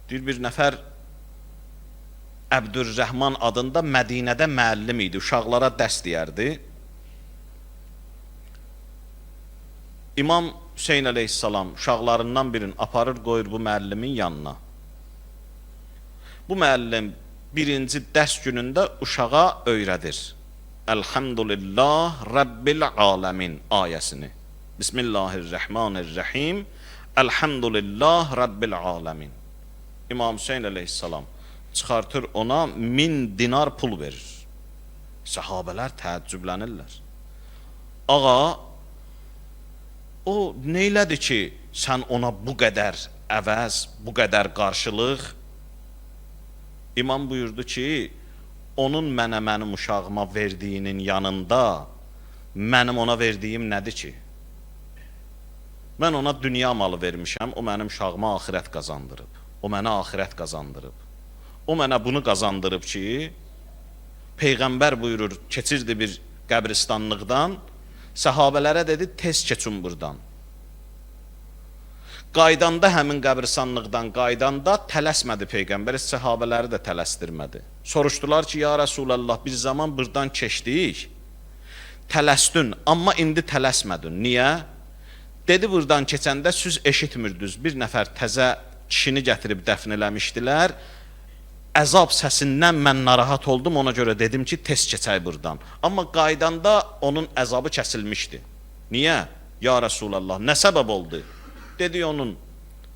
Deyir, bir nəfər Əbdürrəhman adında Mədinədə müəllim idi, uşaqlara dərs deyərdi. İmam Hüseyin əleyhissalam uşaqlarından birini aparır, qoyur bu müəllimin yanına. Bu müəllim birinci dərs günündə uşağa öyrədir. Elhamdülillah Rabbil aləmin ayəsini. Bismillahirrahmanirrahim. Elhamdülillah Rabbil aləmin. İmam Hüseyin əleyhissalam çıxartır ona 1000 dinar pul verir. Səhabələr təəccüblənirlər. Ağa, o neylədir ki, sən ona bu qədər əvəz, bu qədər qarşılıq? İmam buyurdu ki, onun mənə mənim uşağıma verdiyinin yanında mənim ona verdiyim nədir ki? Mən ona dünya malı vermişəm, o mənim uşağıma axirət qazandırıb. O mənə axirət qazandırıb. O mənə bunu qazandırıb ki, Peyğəmbər buyurur, keçirdi bir qəbristanlıqdan, səhabələrə dedi, tez keçin buradan. Qaydanda həmin qəbristanlıqdan qaydanda tələsmədi Peyğəmbər, səhabələri də tələsdirmədi. Soruşdular ki, ya Rasulallah, bir zaman buradan keçdik, tələsdin, amma indi tələsmədin. Niyə? Dedi, buradan keçəndə siz eşitmirdiniz, bir nəfər təzə kişini gətirib dəfn eləmişdilər, əzab səsindən mən narahat oldum, ona görə dedim ki, tez keçək buradan. Amma qaydanda onun əzabı kəsilmişdi. Niyə? Ya Rasulallah, nə səbəb oldu? Dedi, onun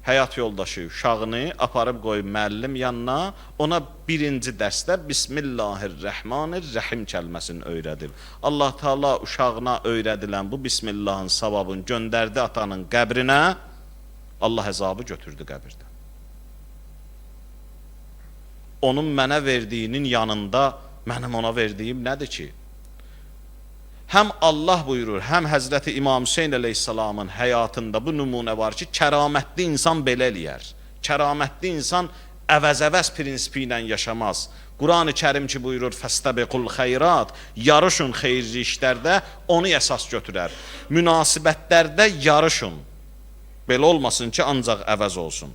həyat yoldaşı uşağını aparıb qoyub müəllim yanına, ona birinci dərsdə Bismillahirrahmanirrahim kəlməsini öyrədib. Allah Teala uşağına öyrədilən bu Bismillahın savabını göndərdi atanın qəbrinə, Allah əzabı götürdü qəbirdən. Onun mənə verdiyinin yanında mənim ona verdiyim nədir ki? Həm Allah buyurur, həm Həzrəti İmam Hüseyin əleyhissalamın həyatında bu nümunə var ki, kəramətli insan belə eləyər. Kəramətli insan əvəz-əvəz prinsipi ilə yaşamaz. Quran-ı Kərim ki buyurur, fəstəbiqul xeyrat, yarışın xeyirli işlərdə, onu əsas götürər. Münasibətlərdə yarışın. Belə olmasın ki, ancaq əvəz olsun.